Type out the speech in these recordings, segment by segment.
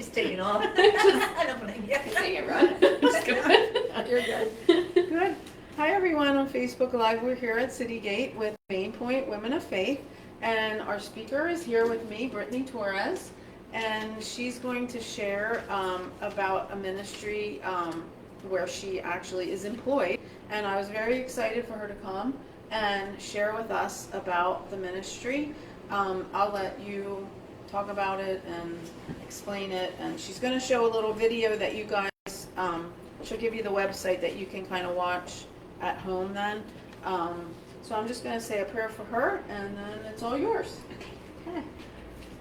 She's taking off. I don't want to get it, Ron. Just You're good. Good. Hi everyone on Facebook Live. We're here at City Gate with Main Point Women of Faith, and our speaker is here with me, Brittany Torres, and she's going to share about a ministry where she actually is employed, and I was very excited for her to come and share with us about the ministry. I'll let you talk about it and explain it, and she's going to show a little video that you guys, she'll give you the website that you can kind of watch at home then. So I'm just going to say a prayer for her, and then it's all yours. Okay.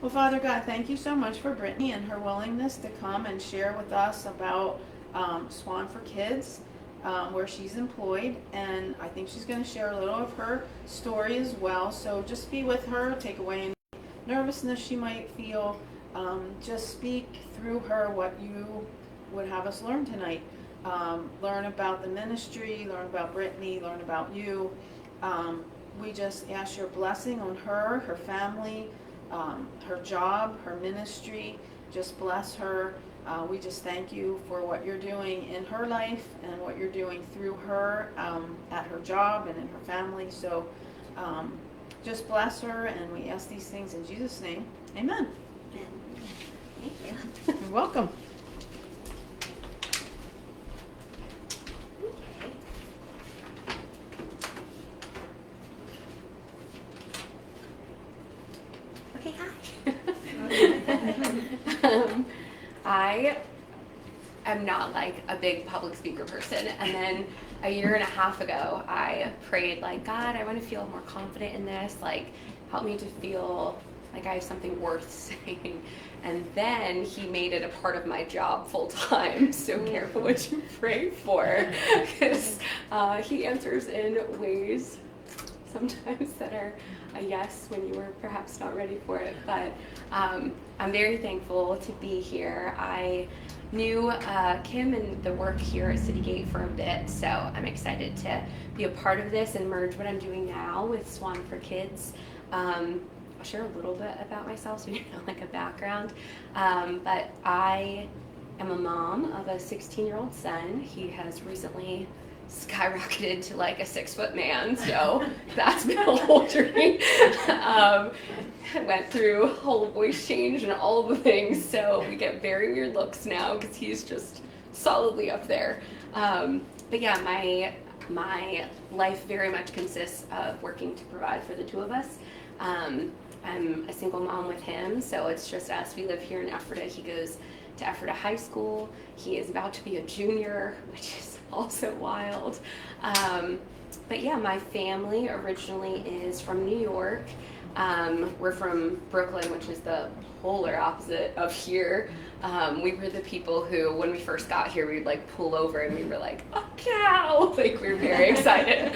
Well, Father God, thank you so much for Brittany and her willingness to come and share with us about Swan4kids, where she's employed, and I think she's going to share a little of her story as well. So just be with her, take away any nervousness she might feel. Just speak through her what you would have us learn tonight. Learn about the ministry, learn about Brittany, learn about you. We just ask your blessing on her, her family, her job, her ministry. Just bless her. We just thank you for what you're doing in her life and what you're doing through her at her job and in her family. So just bless her, and we ask these things in Jesus' name. Amen. Thank you. You're welcome. Okay, hi. I am not like a big public speaker person, and then a year and a half ago I prayed like, God, I want to feel more confident in this, like help me to feel like I have something worth saying. And then he made it a part of my job full time. So careful what you pray for, because he answers in ways sometimes that are a yes when you were perhaps not ready for it. But I'm very thankful to be here. I knew Kim and the work here at City Gate for a bit, so I'm excited to be a part of this and merge what I'm doing now with Swan4kids. I'll share a little bit about myself so you know, like a background. But I am a mom of a 16-year-old son. He has recently skyrocketed to like a 6-foot man, so that's been a whole journey. Went through a whole voice change and all the things, so we get very weird looks now because he's just solidly up there. But yeah, my life very much consists of working to provide for the two of us. I'm a single mom with him, so it's just us. We live here in Ephrata. He goes to Ephrata High School. He is about to be a junior, which is also wild. But yeah, my family originally is from New York. We're from Brooklyn, which is the polar opposite of here. We were the people who, when we first got here, we'd like pull over and we were like, a cow! Like, we were very excited.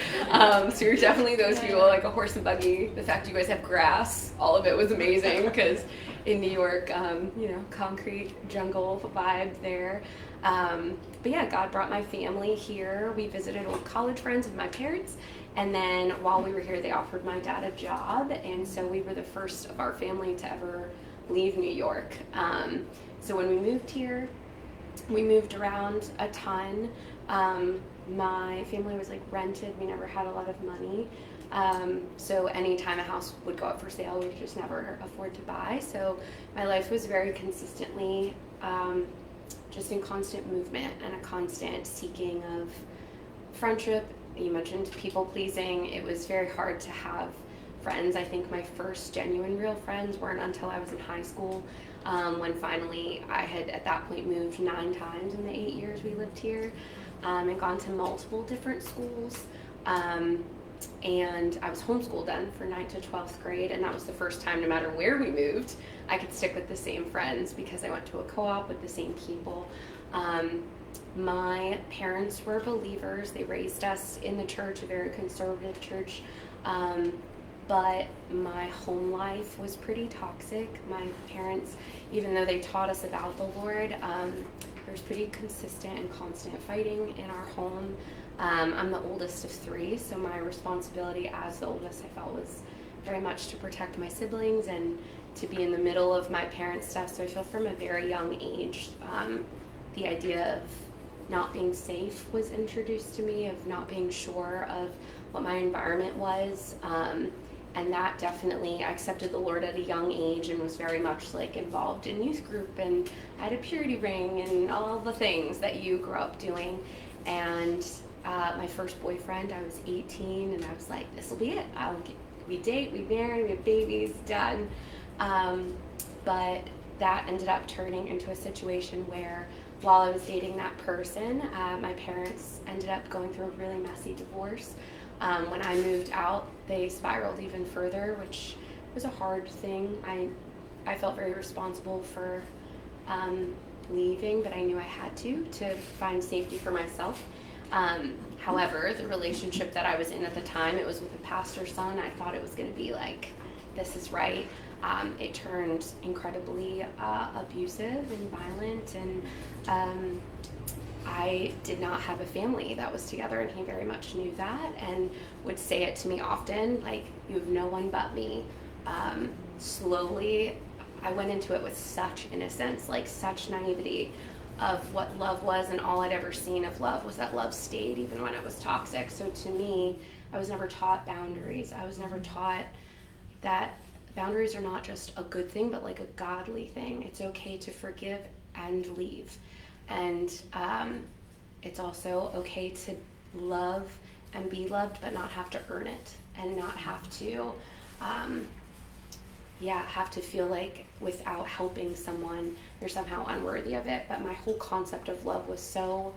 So you're definitely those people, like a horse and buggy. The fact you guys have grass, all of it was amazing, because in New York, you know, concrete jungle vibe there. But yeah, God brought my family here. We visited old college friends of my parents, and then while we were here, they offered my dad a job, and so we were the first of our family to ever leave New York. So when we moved here, we moved around a ton. My family was like rented. We never had a lot of money. So anytime a house would go up for sale, we could just never afford to buy. So my life was very consistently just in constant movement and a constant seeking of friendship. You mentioned people pleasing. It was very hard to have friends. I think my first genuine real friends weren't until I was in high school, when finally I had at that point moved 9 times in the 8 years we lived here, and gone to multiple different schools. And I was homeschooled then for 9th to 12th grade, and that was the first time, no matter where we moved, I could stick with the same friends because I went to a co-op with the same people. My parents were believers. They raised us in the church, a very conservative church, but my home life was pretty toxic. My parents, even though they taught us about the Lord, there was pretty consistent and constant fighting in our home. I'm the oldest of 3, so my responsibility as the oldest, I felt, was very much to protect my siblings and to be in the middle of my parents' stuff. So I feel from a very young age, the idea of not being safe was introduced to me, of not being sure of what my environment was. And that definitely, I accepted the Lord at a young age and was very much like involved in youth group, and I had a purity ring and all the things that you grow up doing. And my first boyfriend, I was 18, and I was like, this will be it. We date, we marry, we have babies, done. But that ended up turning into a situation where while I was dating that person, my parents ended up going through a really messy divorce. When I moved out, they spiraled even further, which was a hard thing. I felt very responsible for leaving, but I knew I had to find safety for myself. However, the relationship that I was in at the time, it was with a pastor's son. I thought it was going to be like, this is right. It turned incredibly abusive and violent, and I did not have a family that was together, and he very much knew that and would say it to me often, like, you have no one but me. Slowly, I went into it with such innocence, like such naivety of what love was, and all I'd ever seen of love was that love stayed even when it was toxic. So to me, I was never taught boundaries. I was never taught that boundaries are not just a good thing, but like a godly thing. It's okay to forgive and leave. And it's also okay to love and be loved, but not have to earn it, and not have to, have to feel like without helping someone, you're somehow unworthy of it. But my whole concept of love was so,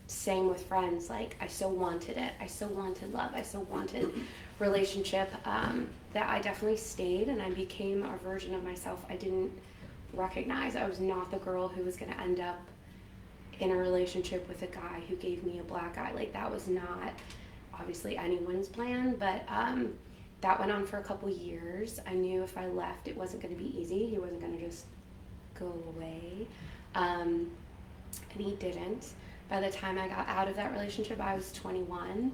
same with friends, like I so wanted it. I so wanted love. I so wanted relationship, that I definitely stayed, and I became a version of myself I didn't recognize. I was not the girl who was going to end up in a relationship with a guy who gave me a black eye. Like, that was not obviously anyone's plan, but that went on for a couple years. I knew if I left, it wasn't going to be easy. He wasn't going to just go away, and he didn't. By the time I got out of that relationship, I was 21,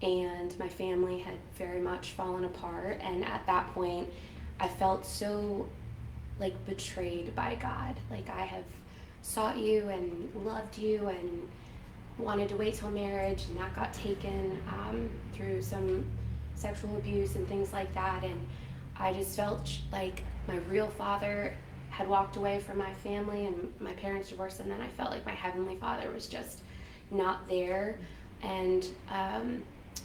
and my family had very much fallen apart. And at that point, I felt so like betrayed by God. Like, I have sought you and loved you and wanted to wait till marriage, and that got taken through some sexual abuse and things like that. And I just felt like my real father had walked away from my family, and my parents divorced, and then I felt like my heavenly father was just not there. And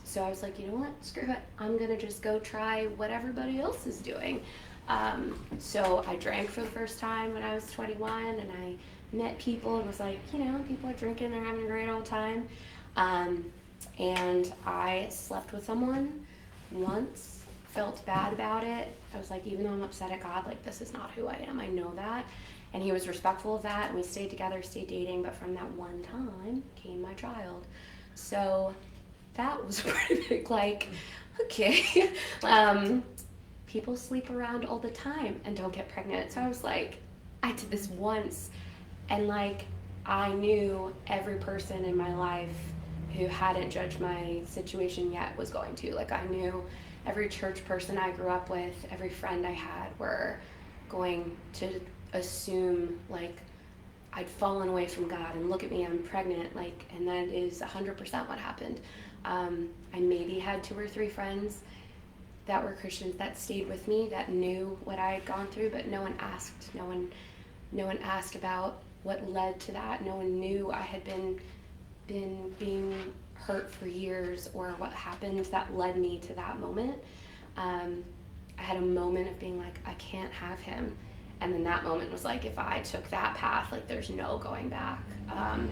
so I was like, you know what, screw it, I'm gonna just go try what everybody else is doing. So I drank for the first time when I was 21, and I met people and was like, people are drinking, they're having a great old time. And I slept with someone once, felt bad about it. I was like, even though I'm upset at God, like, this is not who I am, I know that. And he was respectful of that, and we stayed together, stayed dating, but from that one time came my child. So that was pretty big, like, okay. People sleep around all the time and don't get pregnant. So I was like, I did this once, and like, I knew every person in my life who hadn't judged my situation yet was going to. Like, I knew every church person I grew up with, every friend I had were going to assume like I'd fallen away from God, and look at me, I'm pregnant, like, and that is 100% what happened. I maybe had 2 or 3 friends that were Christians that stayed with me, that knew what I had gone through, but no one asked. No one asked about what led to that. No one knew I had been being hurt for years, or what happened that led me to that moment. I had a moment of being like, I can't have him. And then that moment was like, if I took that path, like, there's no going back. I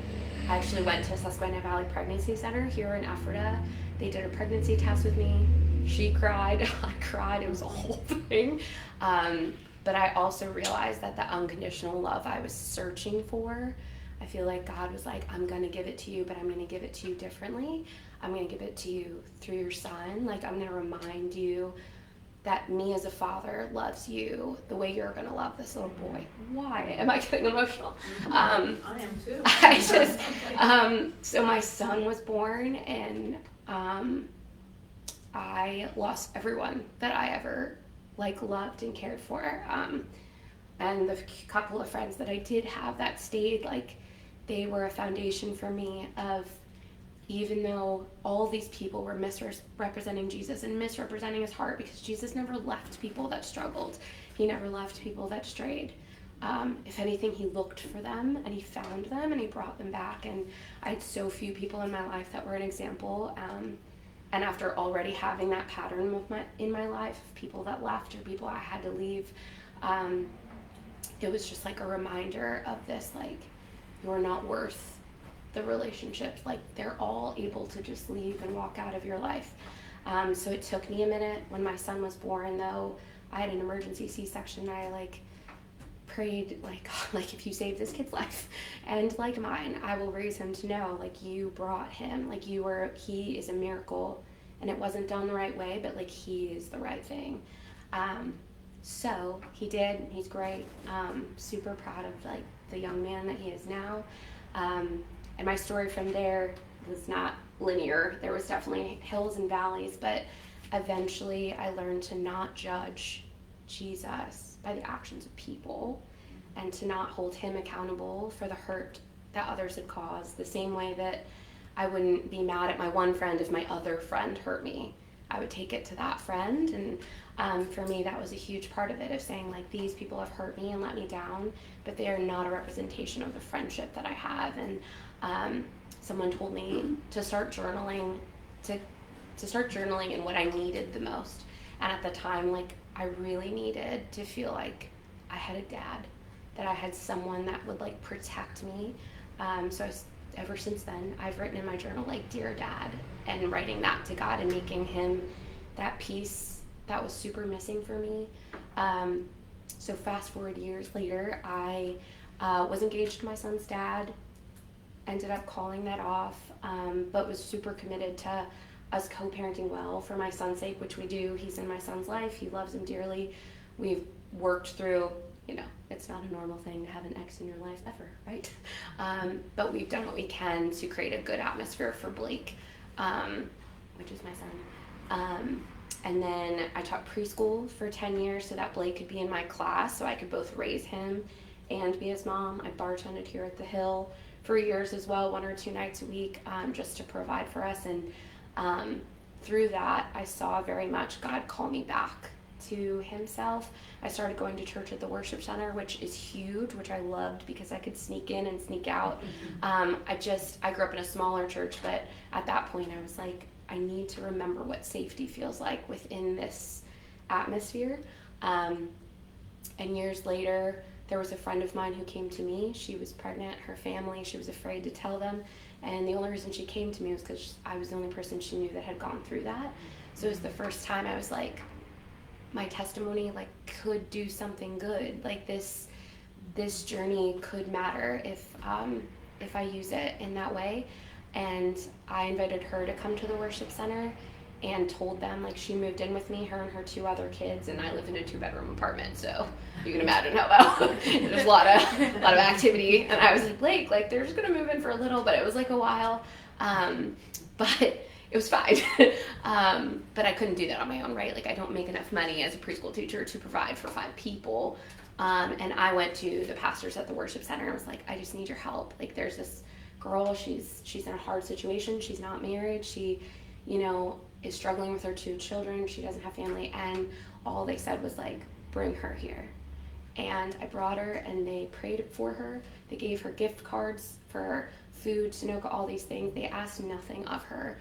actually went to Susquehanna Valley Pregnancy Center here in Ephrata. They did a pregnancy test with me. She cried, I cried, it was a whole thing. But I also realized that the unconditional love I was searching for, I feel like God was like, I'm gonna give it to you, but I'm gonna give it to you differently. I'm gonna give it to you through your son. Like, I'm gonna remind you that me as a father loves you the way you're gonna love this little boy. Why am I getting emotional? I am too. I just, so my son was born, and I lost everyone that I ever like loved and cared for. And the couple of friends that I did have that stayed, like they were a foundation for me of, even though all these people were misrepresenting Jesus and misrepresenting his heart, because Jesus never left people that struggled. He never left people that strayed. If anything, he looked for them and he found them and he brought them back. And I had so few people in my life that were an example. And after already having that pattern in my life of people that left or people I had to leave, it was just like a reminder of this, like, you're not worth the relationships. Like, they're all able to just leave and walk out of your life. So it took me a minute. When my son was born, though, I had an emergency C-section. I prayed, like if you save this kid's life and like mine, I will raise him to know, like, you brought him, like he is a miracle, and it wasn't done the right way, but like he is the right thing. So he did. He's great. Super proud of like the young man that he is now. And my story from there was not linear. There was definitely hills and valleys, but eventually I learned to not judge Jesus by the actions of people and to not hold him accountable for the hurt that others had caused, the same way that I wouldn't be mad at my one friend if my other friend hurt me. I would take it to that friend, and for me that was a huge part of it, of saying, like, these people have hurt me and let me down, but they are not a representation of the friendship that I have. And someone told me to start journaling, to start journaling in what I needed the most. And at the time, like, I really needed to feel like I had a dad, that I had someone that would like protect me. So ever since then, I've written in my journal, like, Dear Dad, and writing that to God and making him that piece that was super missing for me. So fast forward years later, I was engaged to my son's dad, ended up calling that off, but was super committed to us co-parenting well for my son's sake, which we do. He's in my son's life. He loves him dearly. We've worked through, it's not a normal thing to have an ex in your life ever, right? But we've done what we can to create a good atmosphere for Blake, which is my son. And then I taught preschool for 10 years so that Blake could be in my class, so I could both raise him and be his mom. I bartended here at the Hill for years as well, 1 or 2 nights a week, just to provide for us. And through that, I saw very much God call me back to himself. I started going to church at the worship center, which is huge, which I loved because I could sneak in and sneak out. I grew up in a smaller church, but at that point I was like, I need to remember what safety feels like within this atmosphere. And years later, there was a friend of mine who came to me. She was pregnant, her family, she was afraid to tell them. And the only reason she came to me was because I was the only person she knew that had gone through that. So it was the first time I was like, my testimony could do something good. Like this journey could matter if I use it in that way. And I invited her to come to the worship center and told them, she moved in with me, her and her 2 other kids, and I live in a 2-bedroom apartment, so you can imagine how there's a lot of activity. And I was like, Blake, they're just gonna move in for a little, but it was a while, but it was fine. But I couldn't do that on my own, right? I don't make enough money as a preschool teacher to provide for 5 people. And I went to the pastors at the worship center and was like, I just need your help. There's this girl, she's in a hard situation, she's not married, she, is struggling with her 2 children, she doesn't have family, and all they said was bring her here. And I brought her, and they prayed for her, they gave her gift cards for food, Sunoco, all these things. They asked nothing of her.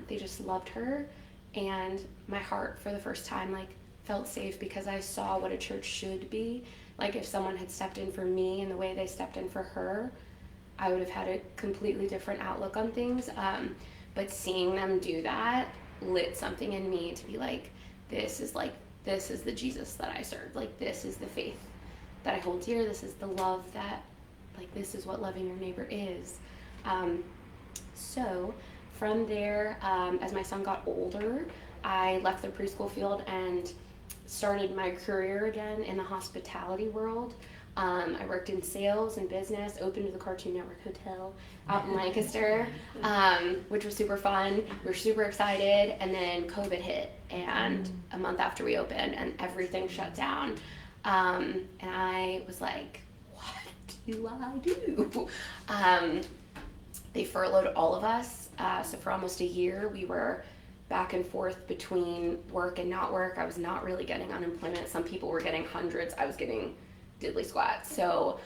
They just loved her, and my heart for the first time felt safe because I saw what a church should be. If someone had stepped in for me in the way they stepped in for her, I would have had a completely different outlook on things. But seeing them do that lit something in me to be this is the Jesus that I serve. This is the faith that I hold dear. This is the love that, this is what loving your neighbor is. So from there, as my son got older, I left the preschool field and started my career again in the hospitality world. I worked in sales and business, opened the Cartoon Network Hotel out in Lancaster, which was super fun. We were super excited, and then COVID hit, and a month after we opened, and everything shut down. And I was like, what do I do? They furloughed all of us, so for almost a year we were back and forth between work and not work. I was not really getting unemployment. Some people were getting hundreds. I was getting diddly squat. So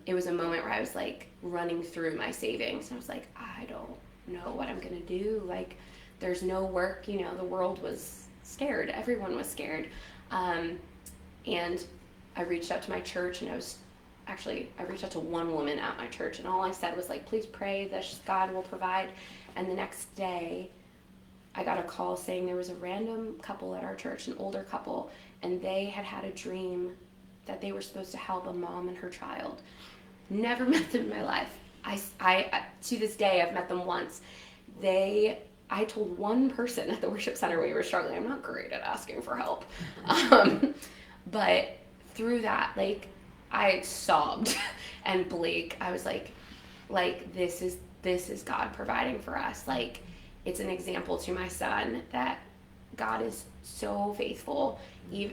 it was a moment where I was like running through my savings. I was like, I don't know what I'm gonna do. Like, there's no work. You know, the world was scared. Everyone was scared. And I reached out to my church, and I reached out to one woman at my church, and all I said was like, please pray that God will provide. And the next day, I got a call saying there was a random couple at our church, an older couple, and they had had a dream that they were supposed to help a mom and her child. Never met them in my life. I to this day, I've met them once. I told one person at the worship center we were struggling. I'm not great at asking for help. But through that, like, I sobbed. And Blake, I was like, this is God providing for us. Like, it's an example to my son that God is so faithful.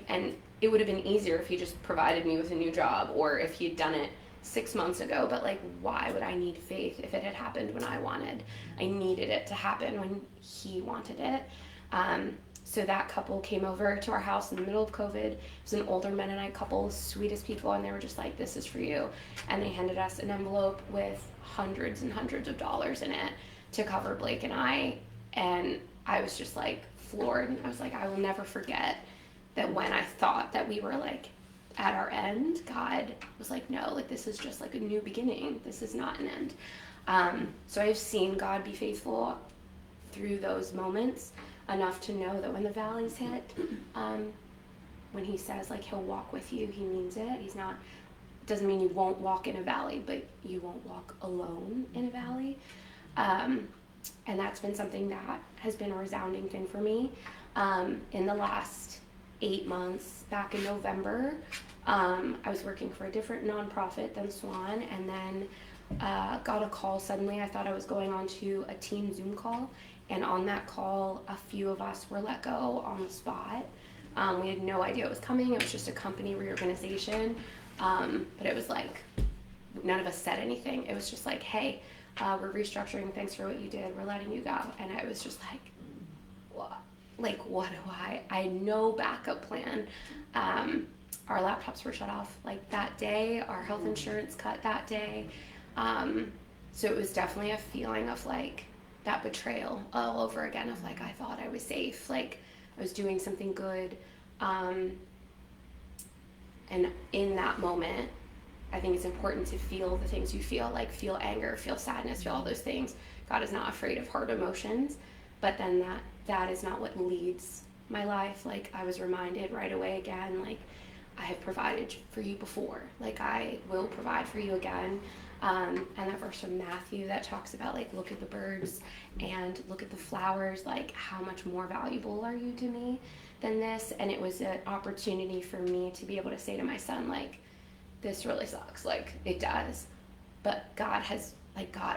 And it would have been easier if he just provided me with a new job, or if he'd done it 6 months ago. But like, why would I need faith if it had happened when I wanted? I needed it to happen when he wanted it. So that couple came over to our house in the middle of COVID. It was an older Mennonite couple, sweetest people, and they were just like, this is for you. And they handed us an envelope with hundreds and hundreds of dollars in it to cover Blake and I. And I was just like floored. I was like, I will never forget that when I thought that we were like at our end, God was like, no, like, this is just like a new beginning. This is not an end. So I've seen God be faithful through those moments enough to know that when the valleys hit, when he says like he'll walk with you, he means it. Doesn't mean you won't walk in a valley, but you won't walk alone in a valley. And that's been something that has been a resounding thing for me. In the last 8 months, back in November, I was working for a different nonprofit than Swan, and then got a call suddenly. I thought I was going on to a team Zoom call, and on that call, a few of us were let go on the spot. We had no idea it was coming. It was just a company reorganization, but it was like, none of us said anything. It was just like, hey, we're restructuring. Thanks for what you did. We're letting you go. And I was just like, what? Like, what do I had no backup plan. Our laptops were shut off like that day. Our health insurance cut that day. So it was definitely a feeling of like that betrayal all over again, of like, I thought I was safe. Like, I was doing something good. And in that moment, I think it's important to feel the things you feel, like feel anger, feel sadness, feel all those things. God is not afraid of hard emotions, but then that is not what leads my life. Like, I was reminded right away again, like, I have provided for you before. Like, I will provide for you again. And that verse from Matthew that talks about, like, look at the birds and look at the flowers, like, how much more valuable are you to me than this? And it was an opportunity for me to be able to say to my son, like, this really sucks. Like, it does. But God,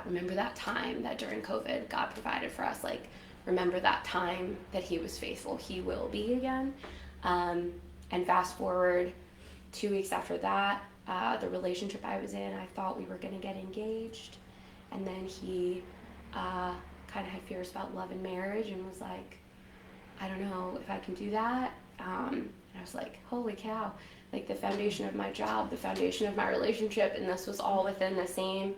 remember that time that during COVID, God provided for us. Like, remember that time that he was faithful. He will be again. And fast forward 2 weeks after that, the relationship I was in, I thought we were going to get engaged. And then he kind of had fears about love and marriage and was like, I don't know if I can do that. And I was like, holy cow. Like, the foundation of my job, the foundation of my relationship, and this was all within the same.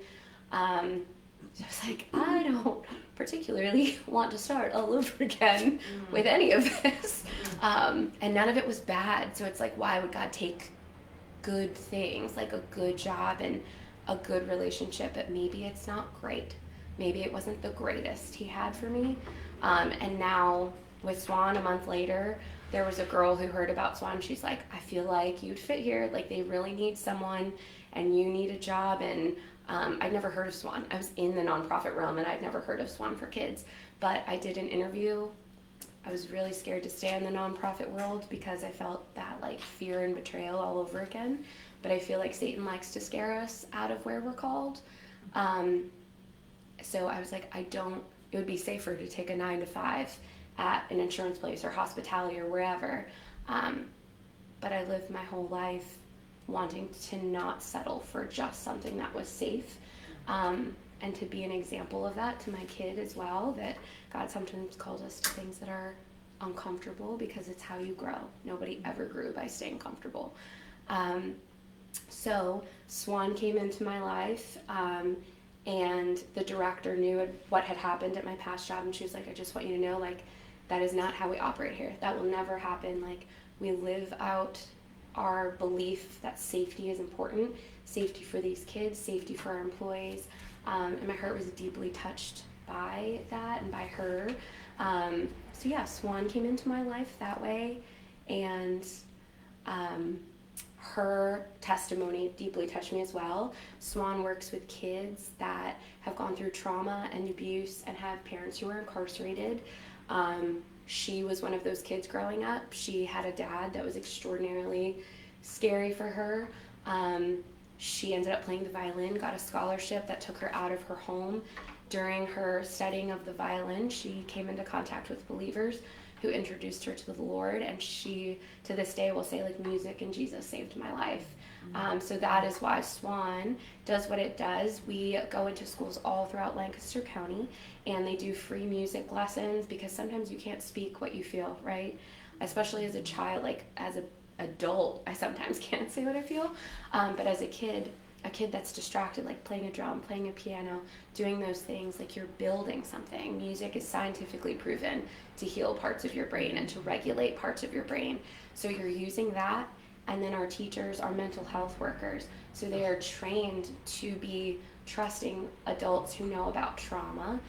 So I was like, I don't particularly want to start all over again with any of this. And none of it was bad. So it's like, why would God take good things, like a good job and a good relationship, but maybe it's not great. Maybe it wasn't the greatest he had for me. And now with Swan, a month later, there was a girl who heard about Swan. She's like, I feel like you'd fit here. Like, they really need someone and you need a job. And I'd never heard of Swan. I was in the nonprofit realm and I'd never heard of Swan4kids. But I did an interview. I was really scared to stay in the nonprofit world because I felt that like fear and betrayal all over again. but I feel like Satan likes to scare us out of where we're called. So I was like, it would be safer to take a 9 to 5 at an insurance place or hospitality or wherever. But I lived my whole life wanting to not settle for just something that was safe. And to be an example of that to my kid as well, that God sometimes calls us to things that are uncomfortable because it's how you grow. Nobody ever grew by staying comfortable. So Swan came into my life, and the director knew what had happened at my past job, and she was like, I just want you to know, like, that is not how we operate here. That will never happen. Like, we live out our belief that safety is important, safety for these kids, safety for our employees. And my heart was deeply touched by that and by her. So yeah, Swan came into my life that way, and her testimony deeply touched me as well. Swan works with kids that have gone through trauma and abuse and have parents who are incarcerated. She was one of those kids growing up. She had a dad that was extraordinarily scary for her. She ended up playing the violin, got a scholarship that took her out of her home. During her studying of the violin, she came into contact with believers who introduced her to the Lord, and she, to this day, will say, like, music and Jesus saved my life. So that is why Swan does what it does. We go into schools all throughout Lancaster County, and they do free music lessons, because sometimes you can't speak what you feel, right? Especially as a child, like, as an adult, I sometimes can't say what I feel, but as a kid that's distracted, like playing a drum, playing a piano, doing those things, like, you're building something. Music is scientifically proven to heal parts of your brain and to regulate parts of your brain. So you're using that, and then our teachers are mental health workers. So they are trained to be trusting adults who know about trauma.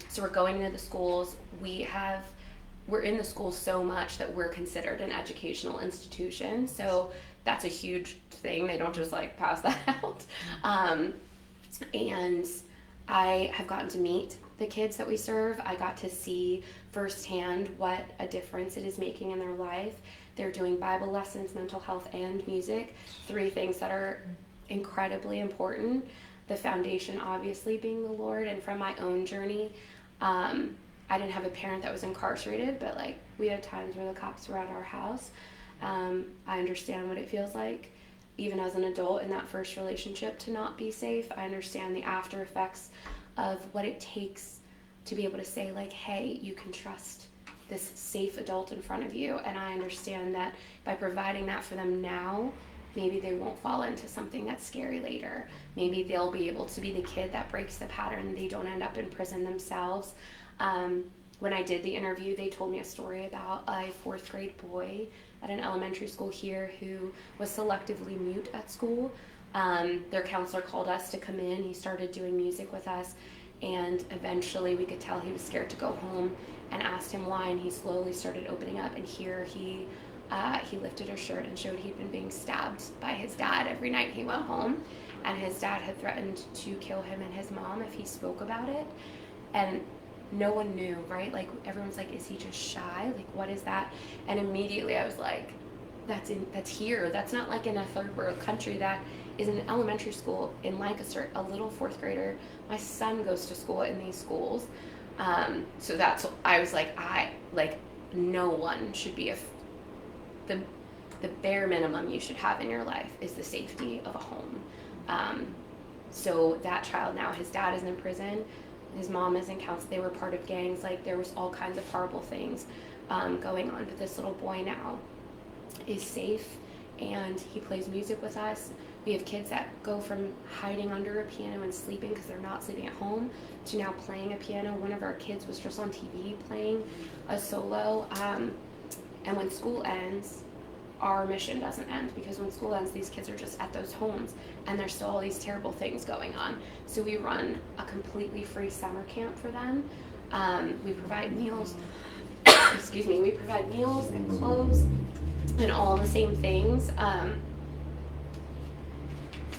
So we're going into the schools. We're in the schools so much that we're considered an educational institution. So that's a huge thing. They don't just, like, pass that out. And I have gotten to meet the kids that we serve. I got to see firsthand what a difference it is making in their life. They're doing Bible lessons, mental health, and music. 3 things that are incredibly important. The foundation, obviously, being the Lord. And from my own journey, I didn't have a parent that was incarcerated, but, like, we had times where the cops were at our house. I understand what it feels like, even as an adult in that first relationship, to not be safe. I understand the after effects of what it takes to be able to say, like, hey, you can trust this safe adult in front of you. And I understand that by providing that for them now, maybe they won't fall into something that's scary later. Maybe they'll be able to be the kid that breaks the pattern. They don't end up in prison themselves. When I did the interview, they told me a story about a 4th grade boy at an elementary school here who was selectively mute at school. Their counselor called us to come in. He started doing music with us, and eventually we could tell he was scared to go home, and asked him why, and he slowly started opening up. And here he lifted his shirt and showed he'd been being stabbed by his dad every night he went home, and his dad had threatened to kill him and his mom if he spoke about it. And no one knew, right? Like, everyone's like, is he just shy? Like, what is that? And immediately I was like, that's here. That's not like in a 3rd world country. That is an elementary school in Lancaster, a little 4th grader. My son goes to school in these schools. So I was like, no one should be the bare minimum you should have in your life is the safety of a home. So that child now, his dad is in prison. His mom is in counseling. They were part of gangs. Like, there was all kinds of horrible things going on. But this little boy now is safe, and he plays music with us. We have kids that go from hiding under a piano and sleeping because they're not sleeping at home to now playing a piano. One of our kids was just on TV playing a solo. And when school ends, our mission doesn't end, because when school ends, these kids are just at those homes, and there's still all these terrible things going on. So we run a completely free summer camp for them. We provide meals. Excuse me. We provide meals and clothes and all the same things.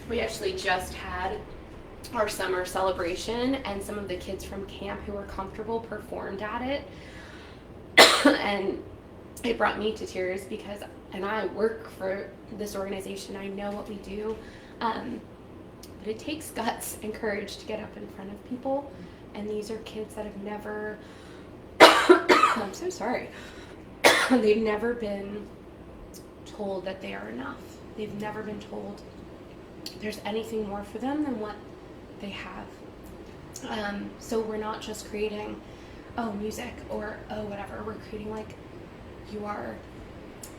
We actually just had our summer celebration, and some of the kids from camp who were comfortable performed at it. And it brought me to tears because, and I work for this organization, I know what we do, but it takes guts and courage to get up in front of people, and these are kids that have never, I'm so sorry, they've never been told that they are enough. They've never been told there's anything more for them than what they have. So we're not just creating, music or, whatever. We're creating like, you are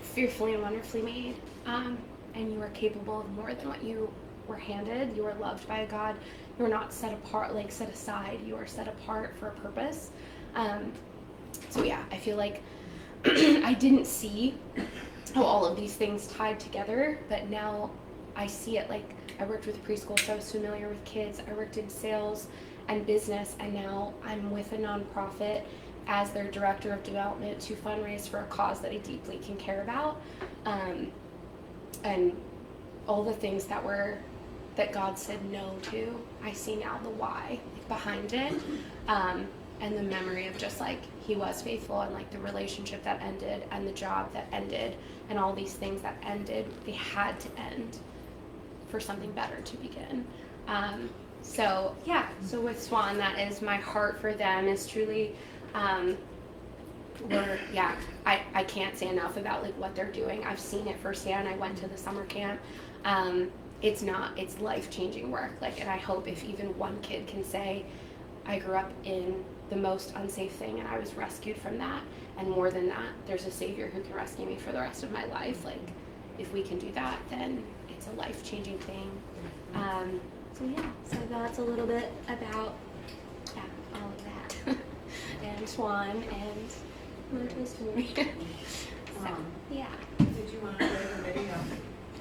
fearfully and wonderfully made, and you are capable of more than what you were handed. You are loved by a God. You are not set apart, like set aside. You are set apart for a purpose. So yeah, I feel like I didn't see how all of these things tied together, but now I see it. Like, I worked with a preschool, so I was familiar with kids. I worked in sales and business, and now I'm with a nonprofit as their director of development to fundraise for a cause that I deeply can care about, and all the things that God said no to. I see now the why behind it, and the memory of just like He was faithful, and like the relationship that ended, and the job that ended, and all these things that ended. They had to end for something better to begin. So with Swan, that is my heart for them, is truly, I can't say enough about like what they're doing. I've seen it firsthand. I went to the summer camp. It's life-changing work. Like, and I hope if even one kid can say, I grew up in the most unsafe thing and I was rescued from that, and more than that, there's a Savior who can rescue me for the rest of my life. Like, if we can do that, then it's a life-changing thing. So that's a little bit about all of that. And Swan and Little Story. Did you want to play the video?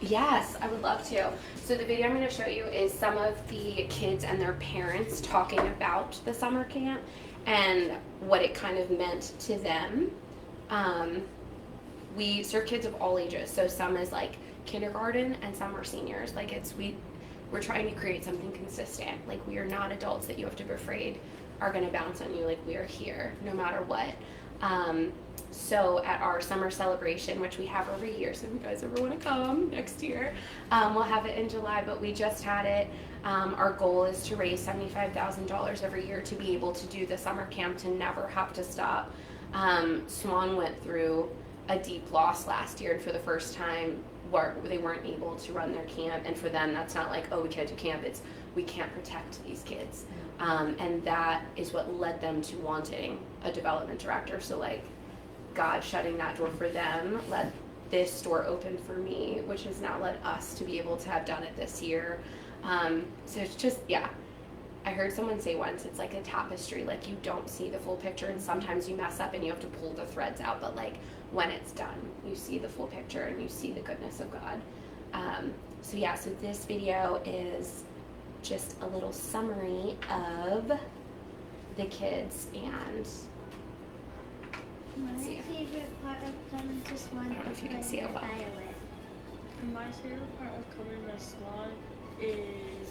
Yes, I would love to. So the video I'm going to show you is some of the kids and their parents talking about the summer camp and what it kind of meant to them. We serve kids of all ages, so some is like kindergarten and some are seniors. Like, we're trying to create something consistent. Like, we are not adults that you have to be afraid are going to bounce on you. Like, we are here no matter what. So at our summer celebration, which we have every year, so if you guys ever want to come next year, we'll have it in July, but we just had it. Our goal is to raise $75,000 every year to be able to do the summer camp, to never have to stop. Swan went through a deep loss last year, and for the first time they weren't able to run their camp, and for them that's not like, oh, we can't do camp, it's we can't protect these kids. And that is what led them to wanting a development director. So like, God shutting that door for them led this door open for me, which has now led us to be able to have done it this year. So it's just, I heard someone say once, it's like a tapestry. Like, you don't see the full picture, and sometimes you mess up and you have to pull the threads out, but like, when it's done, you see the full picture and you see the goodness of God. So this video is just a little summary of the kids, and My favorite part of coming to Swan I don't know if you can see it well. My favorite part of coming to Swan is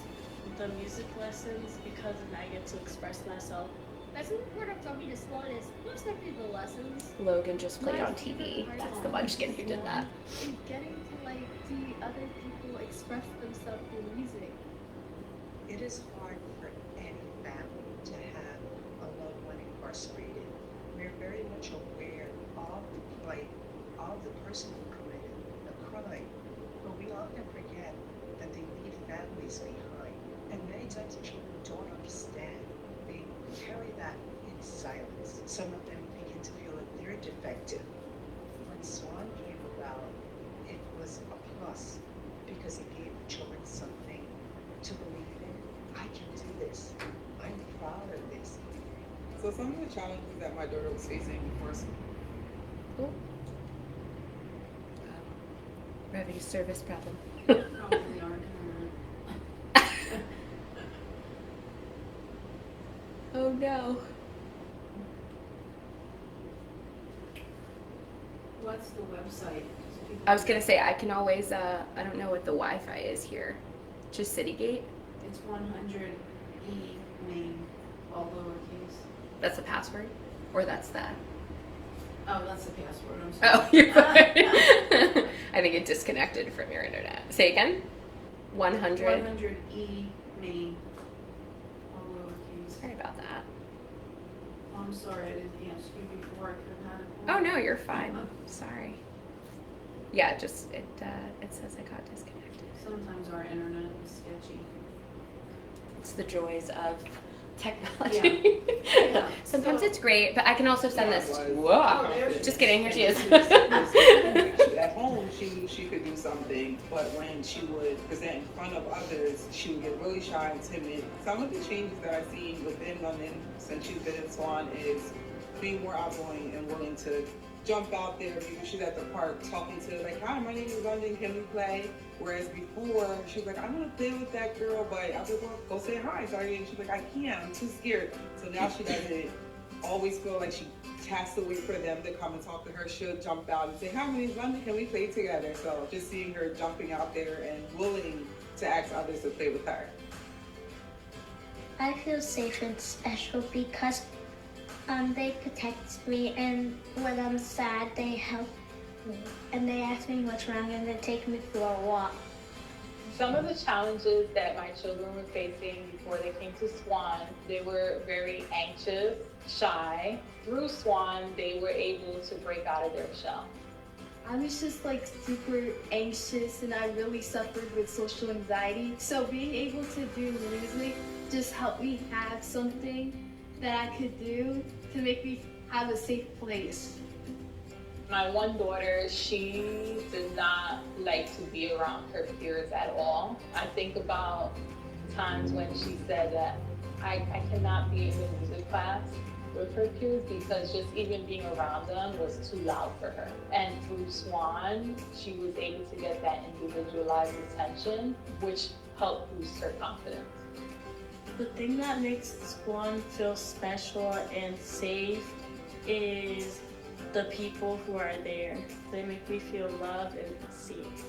the music lessons, because then I get to express myself. My favorite part of coming to Swan is most likely the lessons. Logan just played on TV. That's the munchkin who did that. And getting to like see other people express themselves through music. It is hard for any family to have a loved one incarcerated. We're very much aware of the plight of the person who committed the crime, but we often forget that they leave families behind. And many times the children don't understand. They carry that in silence. Some of them begin to feel that they're defective. When Swan came about, it was a plus, because it gave the children something to believe in. I can do this. I'm proud of this. So some of the challenges that my daughter was facing before school. Revenue service problem. Probably are gonna. Oh no. What's the website? I was gonna say, I can always, I don't know what the Wi-Fi is here. Just Citygate? It's 100 E Main, all lowercase. That's the password? Or that's the... Oh, that's the password. I'm sorry. Oh, you're fine. I think it disconnected from your internet. Say again. 100. 100E me. All lowercase. Sorry about that. Oh, I'm sorry I didn't ask you before. I could have had it. Oh no, you're fine. Sorry. Yeah, it says I got disconnected. Sometimes our internet is sketchy. It's the joys of technology. Yeah. Sometimes So- it's great, but I can also send this. Oh, Whoa! there she Just is. kidding. Here she is. At home, she knew she could do something, but when she would present in front of others, she would get really shy and timid. Some of the changes that I've seen within London since she's been in Swan is being more outgoing and willing to jump out there. Maybe she's at the park talking to, like, hi, my name is London, can we play? Whereas before, she was like, I want to play with that girl, but I was like, well, go say hi, sorry. And she's like, I can't, I'm too scared. So now she doesn't always feel like she has to wait for them to come and talk to her. She'll jump out and say, hi, my name's London, can we play together? So just seeing her jumping out there and willing to ask others to play with her. I feel safe and special because they protect me, and when I'm sad, they help me. And they ask me what's wrong, and they take me for a walk. Some of the challenges that my children were facing before they came to Swan, they were very anxious, shy. Through Swan, they were able to break out of their shell. I was just like super anxious and I really suffered with social anxiety. So being able to do music just helped me have something that I could do to make me have a safe place. My one daughter, she did not like to be around her peers at all. I think about times when she said that I cannot be in the music class with her peers because just even being around them was too loud for her. And through Swan, she was able to get that individualized attention, which helped boost her confidence. The thing that makes Swan feel special and safe is the people who are there. They make me feel loved and safe.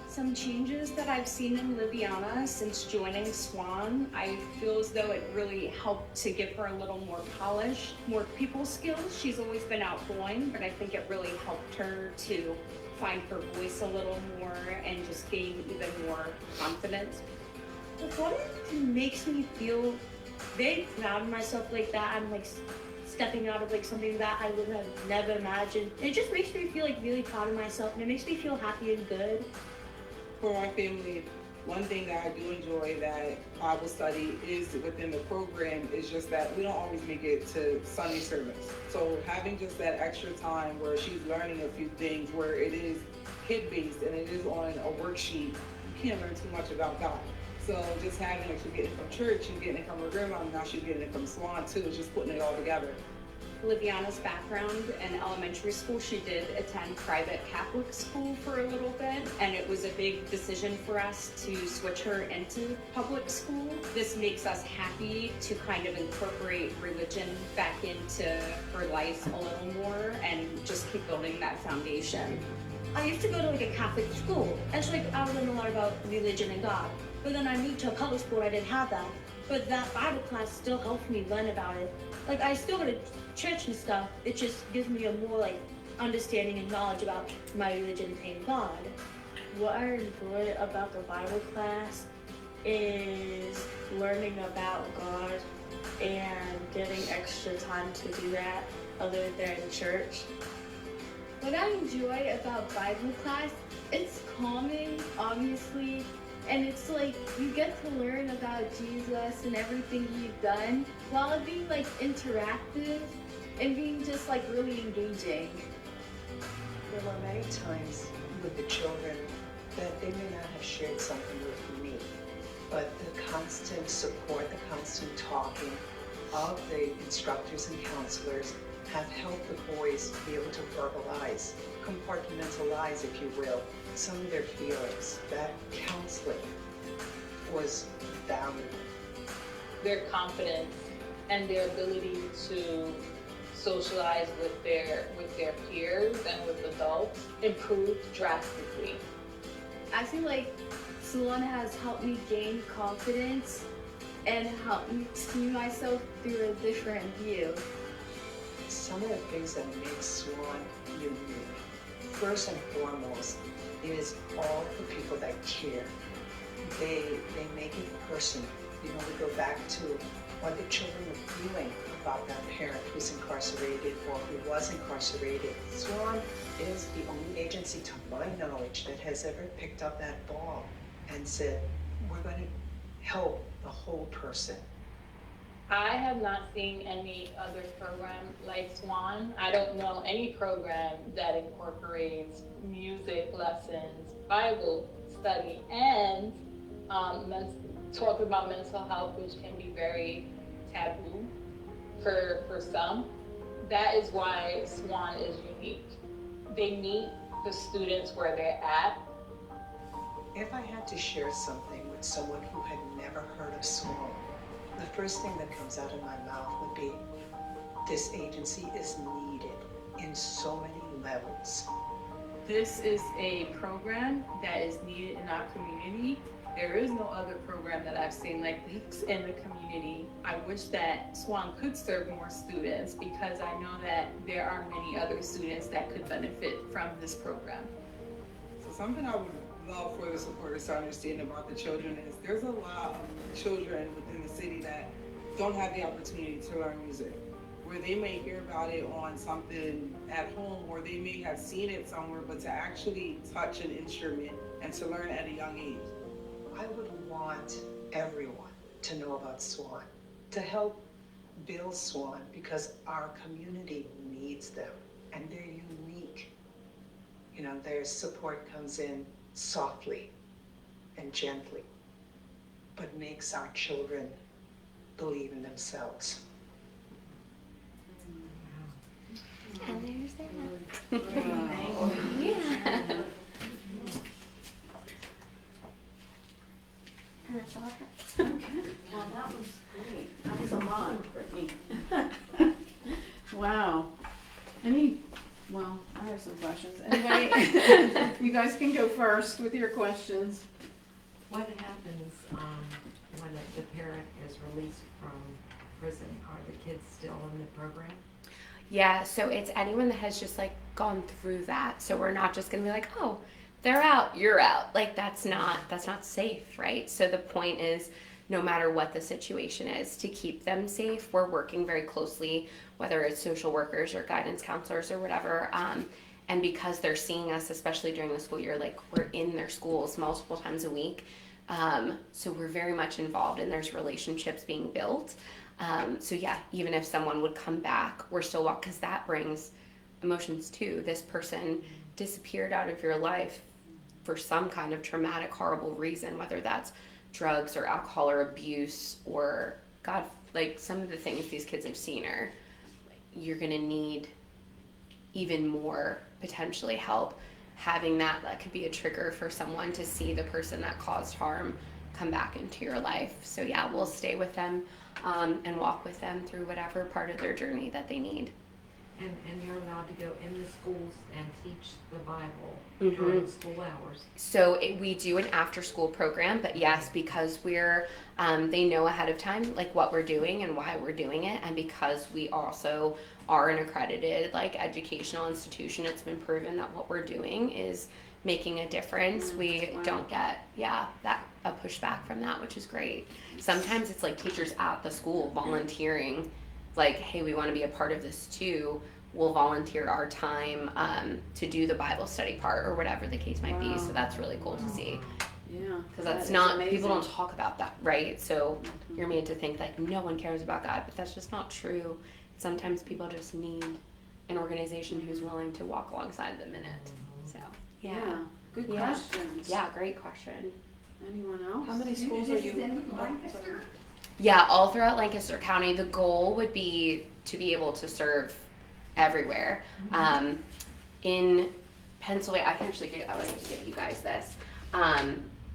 Some changes that I've seen in Liviana since joining Swan, I feel as though it really helped to give her a little more polish, more people skills. She's always been outgoing, but I think it really helped her to find her voice a little more and just gain even more confidence. What makes me feel very proud of myself like that. I'm like stepping out of like something that I would have never imagined. It just makes me feel like really proud of myself, and it makes me feel happy and good. For my family, one thing that I do enjoy that Bible study is within the program is just that we don't always make it to Sunday service. So having just that extra time where she's learning a few things where it is kid-based and it is on a worksheet, you can't learn too much about God. So just having like she's getting it from church, she's getting it from her grandma, and now she's getting it from Swan too, just putting it all together. Liviana's background in elementary school, she did attend private Catholic school for a little bit, and it was a big decision for us to switch her into public school. This makes us happy to kind of incorporate religion back into her life a little more and just keep building that foundation. I used to go to like a Catholic school, and so like I learned a lot about religion and God. But then I moved to a public school, I didn't have that. But that Bible class still helped me learn about it. Like I still go to church and stuff. It just gives me a more like understanding and knowledge about my religion and God. What I enjoy about the Bible class is learning about God and getting extra time to do that other than church. What I enjoy about Bible class, it's calming, obviously, and it's like you get to learn about Jesus and everything he's done while it being like interactive and being just like really engaging. There were many times with the children that they may not have shared something with me, but the constant support, the constant talking of the instructors and counselors have helped the boys be able to verbalize, compartmentalize, if you will, some of their feelings. That counseling was valuable. Their confidence and their ability to socialize with their peers and with adults improved drastically. I feel like Swan has helped me gain confidence and helped me see myself through a different view. some of the things that make Swan unique, first and foremost, is all the people that care. They make it personal. You know, we go back to what the children are feeling about that parent who's incarcerated or who was incarcerated. Swan is the only agency, to my knowledge, that has ever picked up that ball and said, we're going to help the whole person. I have not seen any other program like Swan. I don't know any program that incorporates music lessons, Bible study, and talk about mental health, which can be very taboo for some. That is why Swan is unique. They meet the students where they're at. If I had to share something with someone who had never heard of Swan, the first thing that comes out of my mouth would be, this agency is needed in so many levels. This is a program that is needed in our community. There is no other program that I've seen like this in the community. I wish that Swan could serve more students because I know that there are many other students that could benefit from this program. So something I would love for the supporters to understand about the children is there's a lot of children within the city that don't have the opportunity to learn music, where they may hear about it on something at home, or they may have seen it somewhere, but to actually touch an instrument and to learn at a young age. I would want everyone to know about Swan, to help build Swan, because our community needs them and they're unique. You know, their support comes in softly and gently, but makes our children believe in themselves. And there's that. Yeah. And that's all I have. Well, that was great. That was a lot, Brittany. Wow. Well, I have some questions. Anybody, you guys can go first with your questions. What happens when the parent is released from prison? Are the kids still in the program? Yeah, so it's anyone that has just like gone through that. So we're not just gonna be like, oh, they're out, you're out. Like that's not safe, right? So the point is, no matter what the situation is, to keep them safe, we're working very closely, whether it's social workers or guidance counselors or whatever. And because they're seeing us, especially during the school year, like we're in their schools multiple times a week. So we're very much involved and there's relationships being built. So yeah, even if someone would come back, we're still walking, because that brings emotions too. This person disappeared out of your life for some kind of traumatic, horrible reason, whether that's drugs or alcohol or abuse or God, like some of the things these kids have seen are, you're gonna need even more potentially help. Having that could be a trigger for someone to see the person that caused harm come back into your life. So yeah, we'll stay with them and walk with them through whatever part of their journey that they need. And you're allowed to go in the schools and teach the Bible during school hours. So we do an after school program, but yes, because we're, they know ahead of time like what we're doing and why we're doing it. And because we also are an accredited like educational institution, it's been proven that what we're doing is making a difference. We don't get, a pushback from that, which is great. Sometimes it's like teachers at the school volunteering, like, hey, we want to be a part of this too. We'll volunteer our time to do the Bible study part or whatever the case might be. So that's really cool to see. Yeah. Because that's not, amazing. People don't talk about that, right? So you're made to think like no one cares about God, but that's just not true. Sometimes people just need an organization who's willing to walk alongside them in it. So, Yeah. Good questions. Yeah, great question. Anyone else? How many schools are you in Lancaster? Yeah, all throughout Lancaster County. The goal would be to be able to serve everywhere. In Pennsylvania, I can actually I would like to give you guys this.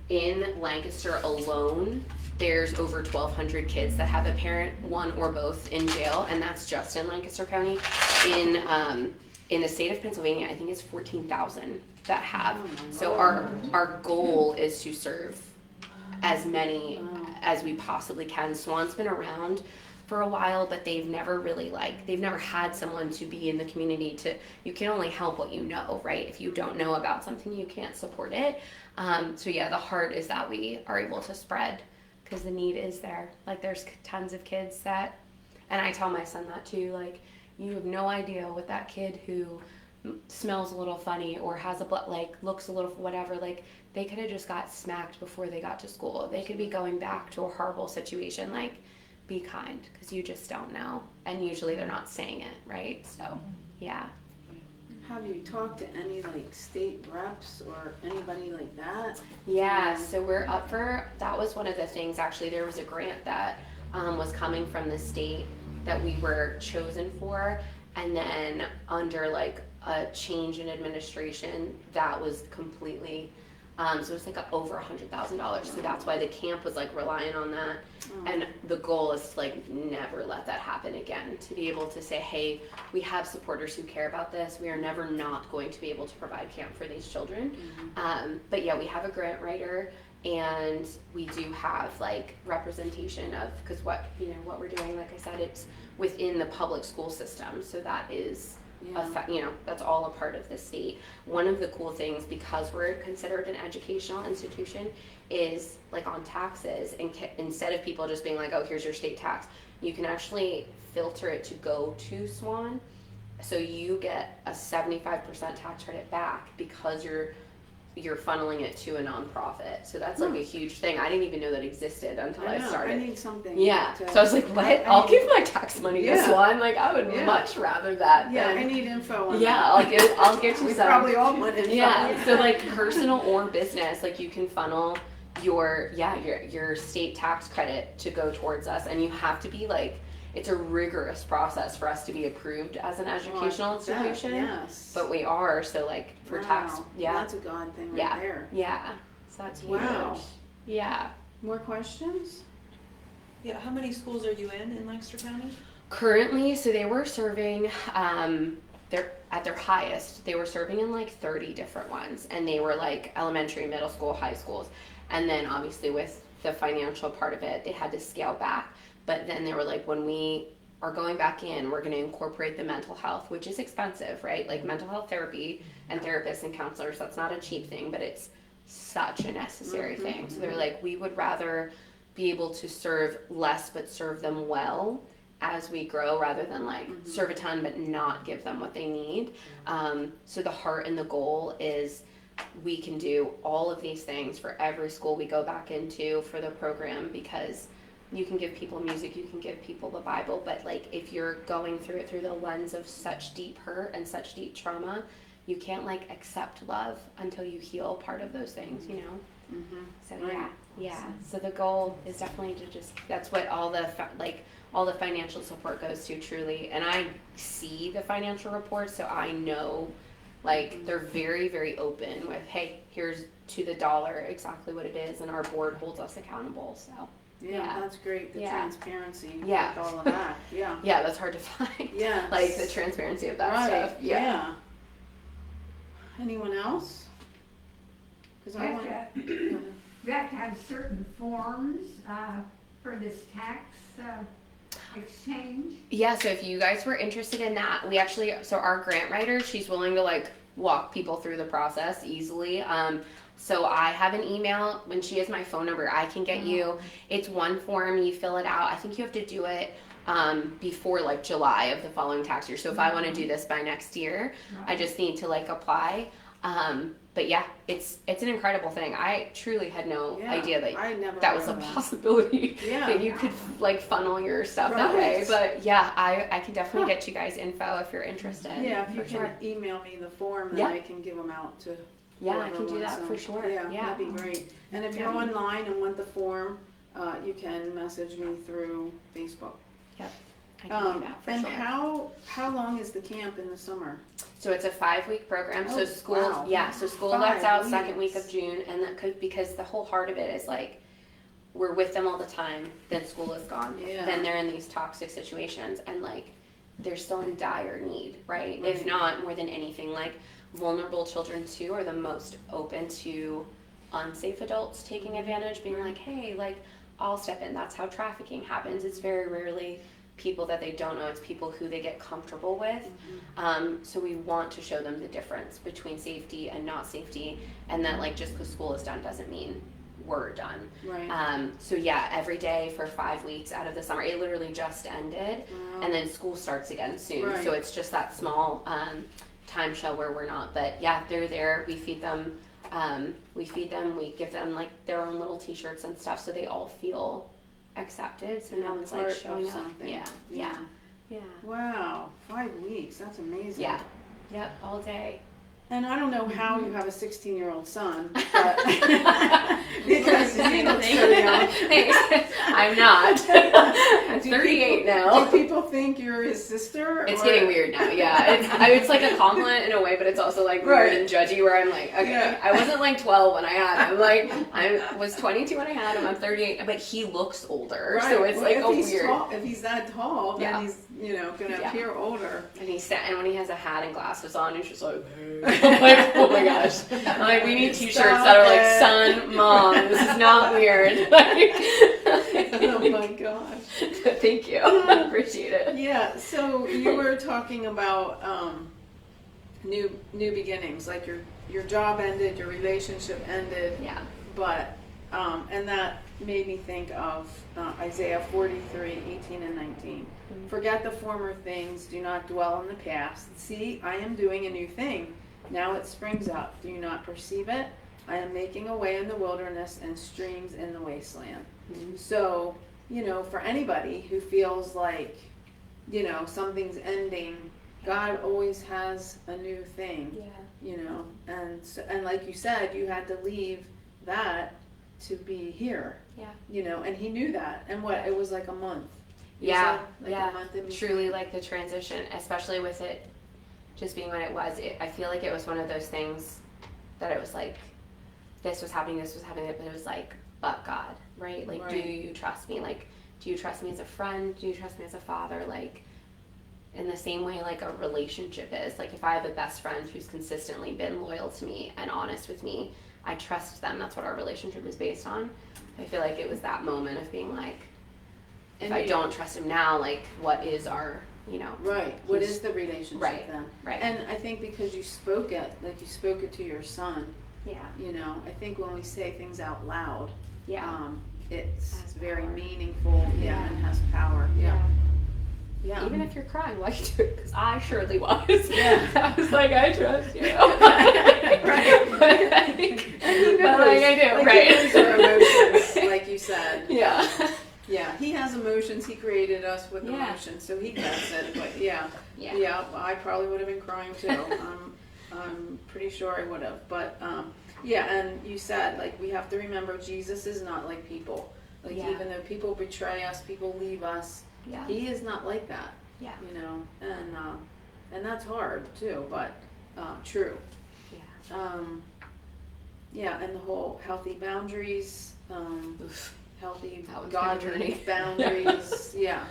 In Lancaster alone, there's over 1,200 kids that have a parent, one or both, in jail, and that's just in Lancaster County. In the state of Pennsylvania, I think it's 14,000 that have. So our goal is to serve as many as we possibly can. Swan's been around for a while, but they've never really they've never had someone to be in the community you can only help what you know, right? If you don't know about something, you can't support it. So yeah, the heart is that we are able to spread, because the need is there. Like, there's tons of kids that, and I tell my son that too, like, you have no idea what that kid who smells a little funny or has looks a little whatever, like, they could have just got smacked before they got to school. They could be going back to a horrible situation. Like, be kind, because you just don't know, and usually they're not saying it, right? So yeah. Have you talked to any state reps or anybody like that? Yeah, so we're up for, that was one of the things, actually. There was a grant that was coming from the state that we were chosen for, and then under a change in administration, that was completely, so it's over $100,000. So that's why the camp was relying on that. And the goal is to never let that happen again, to be able to say, hey, we have supporters who care about this. We are never not going to be able to provide camp for these children. But yeah, we have a grant writer, and we do have representation of, because what we're doing, like I said, it's within the public school system. So that is, that's all a part of the state. One of the cool things, because we're considered an educational institution, is on taxes, and instead of people just being oh, here's your state tax, you can actually filter it to go to Swan, so you get a 75% tax credit back because you're funneling it to a nonprofit. So that's a huge thing. I didn't even know that existed until I started. I need something. Yeah. So I was what? I'll give my tax money to Swan. I would much rather that. Yeah, than, I need info on that. I'll get you we some. Probably all want info. Yeah. So personal or business, you can funnel your state tax credit to go towards us, and you have to be it's a rigorous process for us to be approved as an educational institution. Yes. But we are, so for tax, that's a God thing right there. Yeah. So that's huge. Wow. Yeah. More questions? Yeah, how many schools are you in Lancaster County? Currently, so they were serving, they're at their highest, they were serving in 30 different ones, and they were elementary, middle school, high schools. And then obviously with the financial part of it, they had to scale back. But then they were when we are going back in, we're going to incorporate the mental health, which is expensive, right? Mental health therapy and therapists and counselors, that's not a cheap thing, but it's such a necessary thing. So they're we would rather be able to serve less, but serve them well as we grow, rather than serve a ton, but not give them what they need. So the heart and the goal is, we can do all of these things for every school we go back into for the program, because you can give people music, you can give people the Bible, but if you're going through it through the lens of such deep hurt and such deep trauma, you can't accept love until you heal part of those things, So yeah. So the goal is definitely to just, that's what all the financial support goes to, truly. And I see the financial reports, so I know they're very, very open with, hey, here's to the dollar exactly what it is, and our board holds us accountable. So yeah, that's great. The transparency. Yeah. With all of that. Yeah. Yeah, that's hard to find. Yeah. The transparency of that stuff. Yeah. Anyone else? Because I want We have to have certain forms for this tax exchange. Yeah, so if you guys were interested in that, we actually, so our grant writer, she's willing to walk people through the process easily. So I have an email, when she has my phone number, I can get you, it's one form, you fill it out. I think you have to do it before July of the following tax year. So if I want to do this by next year, I just need to apply. But yeah, it's an incredible thing. I truly had no idea that was a possibility, that you could funnel your stuff that way. But yeah, I can definitely get you guys info if you're interested. Yeah, if you can email me the form, then I can give them out to. Yeah, I can do that for sure. Yeah, that'd be great. And if you're online and want the form, you can message me through Facebook. Yep. I can do that for and sure. how long is the camp in the summer? So it's a 5-week program. So school, so school 5 lets out weeks. second week of June, and that could, because the whole heart of it is we're with them all the time. Then school is gone. Yeah. Then they're in these toxic situations, and they're still in dire need, right? If not more than anything, vulnerable children too are the most open to unsafe adults taking advantage, being hey, I'll step in. That's how trafficking happens. It's very rarely people that they don't know. It's people who they get comfortable with. So we want to show them the difference between safety and not safety, and that like just because school is done doesn't mean we're done. Right. So yeah, every day for 5 weeks out of the summer. It literally just ended, and then school starts again soon. Right. So it's just that small time shell where we're not. But yeah, they're there. We feed them. We give them like their own little T-shirts and stuff, so they all feel accepted. So now it's like Part showing of up. something. Yeah. Wow, 5 weeks. That's amazing. Yeah. Yep. All day. And I don't know how you have a 16-year-old son, but because he looks so young. Thanks. I'm not. I'm 38 now. Do people think you're his sister? It's or- getting weird now. Yeah, it's like a compliment in a way, but it's also like weird Right. and judgy. Where I'm like, okay, Yeah. I wasn't like 12 when I had him. Like I was 22 when I had him. I'm 38, but he looks older, Right. so it's Well, like if a he's weird. Tall, if he's that tall, then Yeah. he's gonna Yeah. appear older. And and when he has a hat and glasses on, he's just like, I'm like, oh my gosh. I'm like, we need T-shirts that are like, son, mom, this is not weird. Oh my gosh. Thank you. I appreciate it. Yeah. So you were talking about new beginnings, like your job ended, your relationship ended. Yeah. But and that made me think of Isaiah 43:18 and 19. Forget the former things, do not dwell on the past. See, I am doing a new thing. Now it springs up. Do you not perceive it? I am making a way in the wilderness and streams in the wasteland. So, for anybody who feels like, something's ending, God always has a new thing. Yeah. And like you said, you had to leave that to be here. Yeah. And he knew that. And it was like a month. You Yeah, said, like yeah, a month in between? truly like the transition, especially with it just being what it was. I feel like it was one of those things that it was like, this was happening, but it was like, but God, right? Like, do you trust me? Like, do you trust me as a friend? Do you trust me as a father? Like, in the same way like a relationship is. Like, if I have a best friend who's consistently been loyal to me and honest with me, I trust them. That's what our relationship is based on. I feel like it was that moment of being like, if I don't trust him now, like, what is our, Right. What is the relationship then? Right. And I think because you spoke it to your son, Yeah. I think when we say things out loud, Yeah. It's Has very power. meaningful, Yeah. and has power. Yeah. Even if you're crying while you do it, because I surely was. Yeah. I was like, I trust you. Right. But he knows. I do, Like, right. he knows our emotions, like you said. Yeah. Yeah, he has emotions. He created us with Yeah. emotions, so he gets it. But yeah, I probably would have been crying too. I'm pretty sure I would have. But yeah, and you said like we have to remember Jesus is not like people. Like even though people betray us, people leave us, he is not like that. Yeah. And that's hard too, but true. Yeah. Yeah, and the whole healthy boundaries. Healthy That was my journey. godly boundaries. Yeah.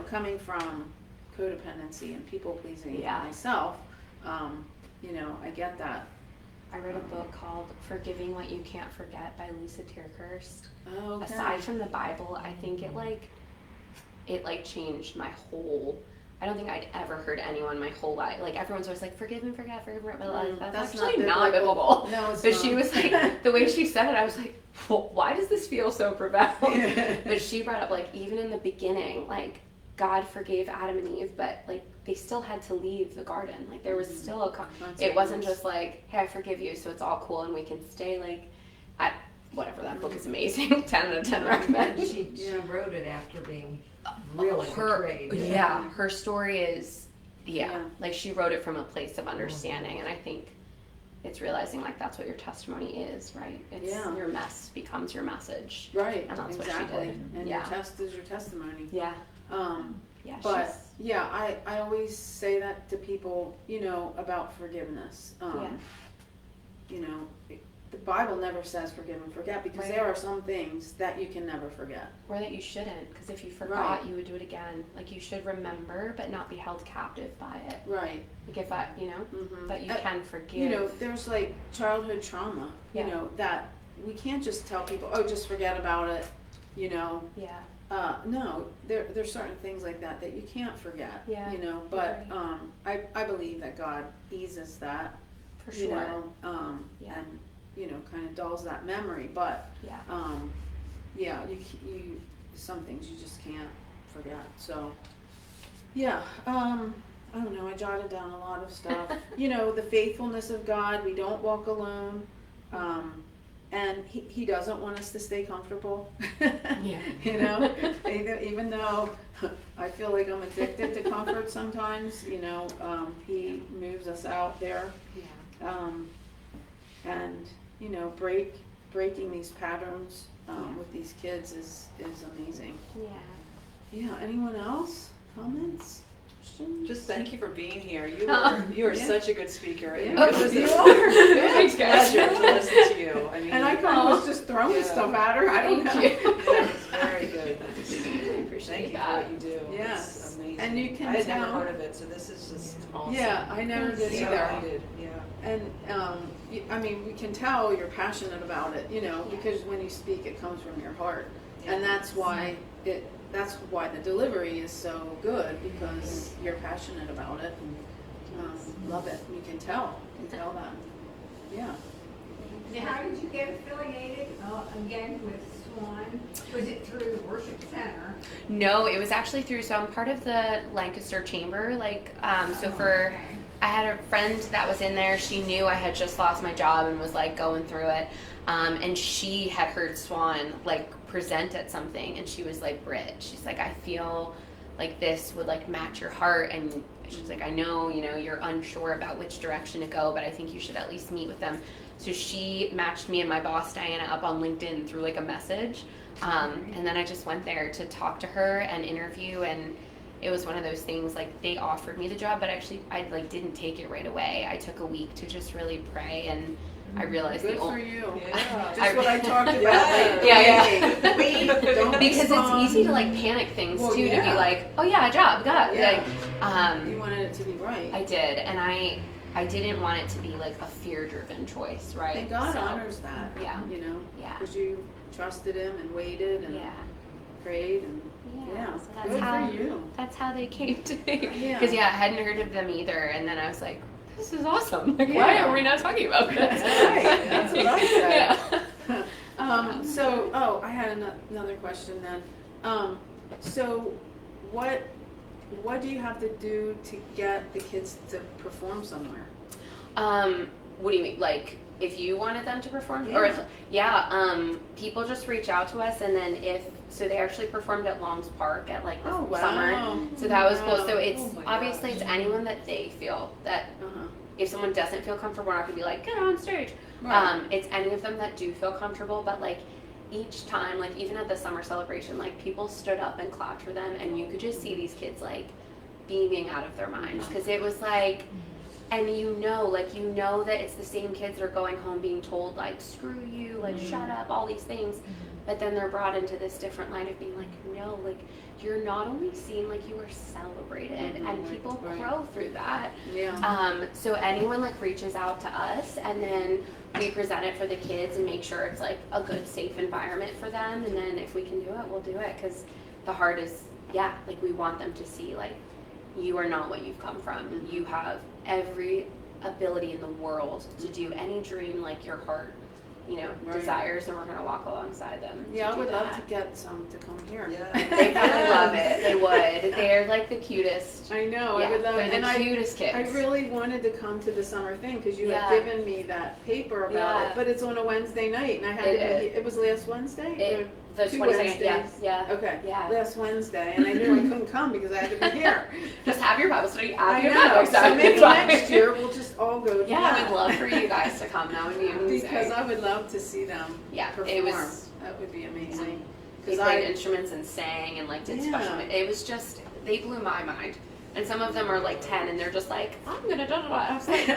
Coming from codependency and people pleasing myself, I get that. I read a book called Forgiving What You Can't Forget by Lisa TerKeurst. Oh, okay. Aside from the Bible, I think it changed my whole. I don't think I'd ever heard anyone my whole life. Like, everyone's always like, forgive and forget, but like, that's actually not biblical. No, it's but not. she was like, the way she said it, I was like, well, why does this feel so profound? But she brought up, like, even in the beginning, like, God forgave Adam and Eve, but like they still had to leave the garden. Like, there was still it wasn't just like, hey, I forgive you, so it's all cool and we can stay. Like, whatever, that book is amazing. 10 out of 10 recommend. She wrote it after being really betrayed. Yeah, her story is, like, she wrote it from a place of understanding, and I think it's realizing, like, that's what your testimony is, right? It's your mess becomes your message. Right, and that's exactly. what she did. And your test is your testimony. Yeah. But I always say that to people, about forgiveness. The Bible never says forgive and forget, because there are some things that you can never forget. Or that you shouldn't, because if you forgot, you would do it again. Like, you should remember, but not be held captive by it. Right. Like, if that, but you can forgive. There's like childhood trauma, that we can't just tell people, oh, just forget about it. you know, Yeah. no, there's certain things like that that you can't forget, Yeah, you know, but I believe that God eases that, For you sure. know, Yeah. and, you know, kind of dulls that memory, but, Yeah. yeah, you, some things you just can't forget, so, yeah, I don't know, I jotted down a lot of stuff. You know, the faithfulness of God, we don't walk alone. And he doesn't want us to stay comfortable. Yeah. You know, even though I feel like I'm addicted to comfort sometimes, you know, he moves us out there. Yeah. And, you know, breaking these patterns with these kids is amazing. Yeah. Yeah, anyone else? Comments? Questions? Just thank you for being here. You Oh, are yeah. such a good speaker. Yeah. It was You a are. Thanks, guys. pleasure to listen to you. I mean, And I kind of was just throwing stuff at her. I don't know. Thank you. yeah, it's very good. Appreciate Thank you for that. what you do. Yes. It's amazing. And you can I had never tell- heard of it, so this is just awesome. Yeah, I never did So either. needed, yeah. And, I mean, we can tell you're passionate about it, you know, because when you speak, it comes from your heart. And that's why the delivery is so good, because you're passionate about it and love it. You can tell that. Yeah. Now, how did you get affiliated again with Swan? Was it through the worship center? No, it was actually through, so I'm part of the Lancaster Chamber, I had a friend that was in there. She knew I had just lost my job and was like going through it. And she had heard Swan like present at something, and she was like, Britt, she's like, I feel like this would like match your heart. And she's like, I know, you know, you're unsure about which direction to go, but I think you should at least meet with them. So she matched me and my boss Diana up on LinkedIn through like a message. And then I just went there to talk to her and interview, and it was one of those things, like they offered me the job, but actually I like didn't take it right away. I took a week to just really pray, and I realized Good for you. Yeah. Just what I talked about. Yeah. Like, wait, don't because respond. it's easy to like panic things Well, too, to yeah. be like, oh yeah, a job, got Yeah. like, You wanted it to be right. I did, and I didn't want it to be like a fear-driven choice, right? And God So, honors that. Yeah. You know, Yeah. because you trusted Him and waited and Yeah. prayed and Yeah, so that's good how for you. that's how they came to me. Yeah. Because I hadn't heard of them either, and then I was like, this is awesome. Like, Yeah. why are we not talking about this? That's right. That's what I said. Yeah. So, I had another question then. So, what do you have to do to get the kids to perform somewhere? What do you mean? Like, if you wanted them to perform? Yeah. Or if, people just reach out to us, and then so they actually performed at Long's Park at like the Oh, wow. summer. So that was cool. Wow. So it's, Oh my obviously gosh. it's anyone that they feel that Uh-huh. if someone doesn't feel comfortable, we're not gonna be like, get on stage. Right. It's any of them that do feel comfortable, but like each time, like even at the summer celebration, like people stood up and clapped for them, and you could just see these kids like beaming out of their minds, because it was like, and you know that it's the same kids that are going home being told like, screw you, like shut up, all these things, but then they're brought into this different light of being like, no, like you're not only seen, like you are celebrated, and people Right. grow through that. Yeah. So anyone like reaches out to us, and then we present it for the kids and make sure it's like a good, safe environment for them. And then if we can do it, we'll do it, because the heart is, like we want them to see like, you are not what you've come from. You have every ability in the world to do any dream like your heart, Right. desires, and we're gonna walk alongside them. Yeah, I do would love that. to get some to come here. Yeah. They probably love it. They would. They're like the cutest. I know. Yeah, I would love they're it. the And cutest kids. I really wanted to come to the summer thing, because you Yeah. had given me that paper about Yeah. it, but it's on a Wednesday night, and I had it was last Wednesday? The Two 22nd, yeah, Wednesdays. yeah. Okay. Yeah. Last Wednesday, and I knew I couldn't come because I had to be here. Just have your Bible study I at your know. Bible So study. maybe It's fine. next year we'll just all go to Yeah, I that. would love for you guys to come. That would be amazing. Because I would love to see them Yeah, perform. it was. That would be amazing. They 'Cause played I- instruments and sang and like did Yeah. special. It was just, they blew my mind. And some of them are like 10, and they're just like, I'm gonna da da da. I was like,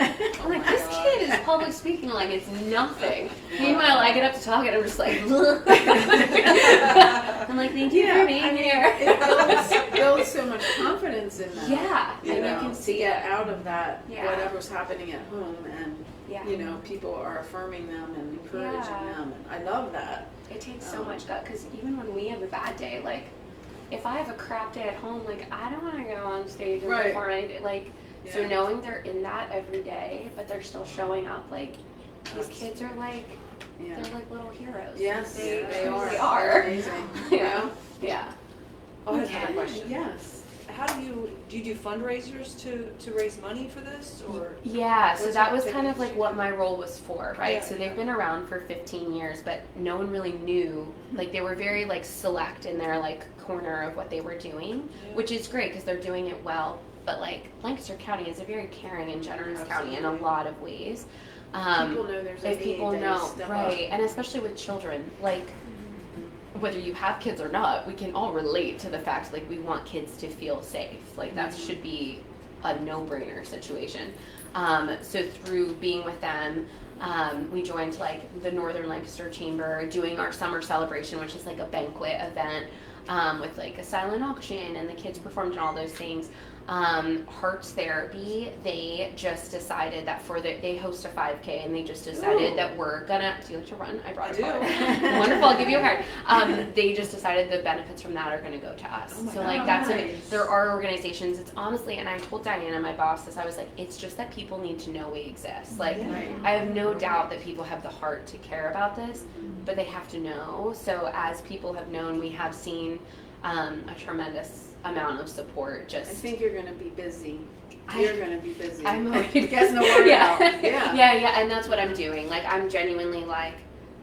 I'm like, this kid is public speaking like it's nothing. Meanwhile, I get up to talk and I'm just like, I'm like, thank you for being here. It builds so much much confidence in them. Yeah, You and know, you can to see get it. out of that, Yeah. whatever's happening at home, and Yeah. you know, people are affirming them and encouraging Yeah. them, and I love that. It takes so much gut, because even when we have a bad day, like, if I have a crap day at home, like, I don't want to go on stage and Right. perform anything, like, so Yeah. knowing they're in that every day, but they're still showing up, like, these kids are like, Yeah. they're like little heroes. Yes, they they are. amazing. Yeah. Yeah. Oh, I have Yeah. another question. Yes. How do you do fundraisers to raise money for this, or? Yeah, so What's that your was kind of ticket? like what my role was for, right? Yeah. So they've been around for 15 years, but no one really knew, like they were very like select in their like corner of what they were doing, Yeah. which is great because they're doing it well. But like Lancaster County is a very caring and generous county in a lot of ways. People know there's a If need, people they know, step right, up. and especially with children, like whether you have kids or not, we can all relate to the fact like we want kids to feel safe. Like that should be a no-brainer situation. So through being with them, we joined like the Northern Lancaster Chamber, doing our summer celebration, which is like a banquet event with like a silent auction, and the kids performed and all those things. Hearts Therapy, they just decided that they host a 5K, and they just decided that we're gonna, do you like to run? I brought a card. Wonderful, I'll give you a card. They just decided the benefits from that are gonna go to us. So like that's there are organizations, it's honestly, and I told Diana, my boss, this, I was like, it's just that people need to know we exist. Like I have no doubt that people have the heart to care about this, but they have to know. So as people have known, we have seen a tremendous amount of support. I Just think you're gonna be busy. You're gonna be busy. I'm hoping. Getting the word out. Yeah, and that's what I'm doing. Like I'm genuinely like,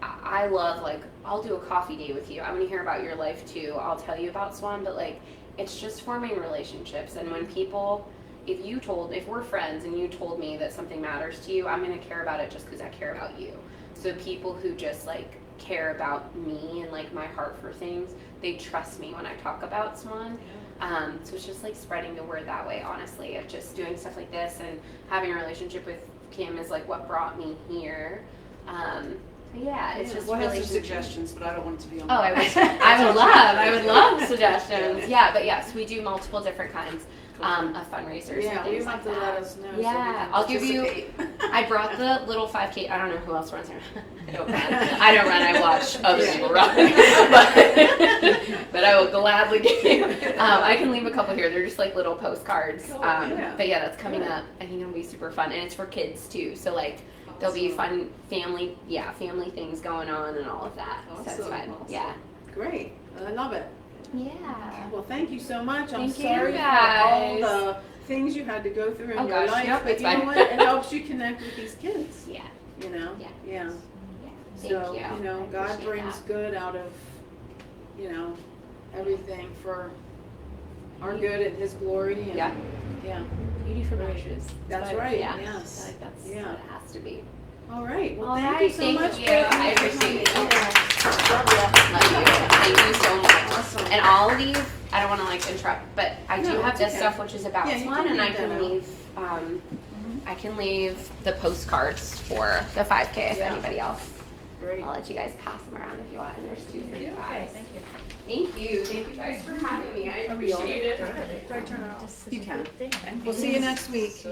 I love like, I'll do a coffee day with you. I want to hear about your life too. I'll tell you about Swan, but like, it's just forming relationships. And when people, if we're friends and you told me that something matters to you, I'm gonna care about it just because I care about you. So people who just like care about me and like my heart for things, they trust me when I talk about Swan. So it's just like spreading the word that way, honestly, of just doing stuff like this and having a relationship with Kim is like what brought me here. Yeah, it's just Well, I have some relationship. suggestions, but I don't want it to be on. Oh, I would love suggestions. Yeah, but yes, we do multiple different kinds of fundraisers Yeah, and things you like have to that. let us know. Yeah, so I'll give you. I brought the little 5K. I don't know who else runs here. I don't run. I watch other people run. But I will gladly give you. I can leave a couple here. They're just like little postcards. But yeah, that's coming up. I think it'll be super fun, and it's for kids too. So like. There'll be fun family things going on and all of that. So it's fun. Yeah. Great. I love it. Yeah. Well, thank you so much. I'm Thank you, sorry for guys. all the things you had to go through in Oh, your gosh, life, yep, but it's you know fine. what? It helps you connect with these kids. Yeah. You know? Yeah. Yeah. Thank So, you. you know, I God appreciate brings that. good out of, you know, everything for our good and His glory. And, Yeah. Yeah. Beauty from ashes. That's But, right, Yeah. yes. I feel like that's Yeah. what it has to be. All right. Well, All thank right, you so thank much. you. Brittany, I for appreciate coming. it. Love ya. Love you. Thank you so much. Awesome. And I'll leave. I don't want to like interrupt, but I do No, have it's this okay. stuff which is about Yeah, you Swan, can and I leave can that out. leave. I can leave the postcards for the 5K if Yeah. anybody else. Great. I'll let you guys pass them around if you want. And there's two for you guys. Thank you. Thank you. Thank you guys for having me. I appreciate it. You can. We'll see you next week.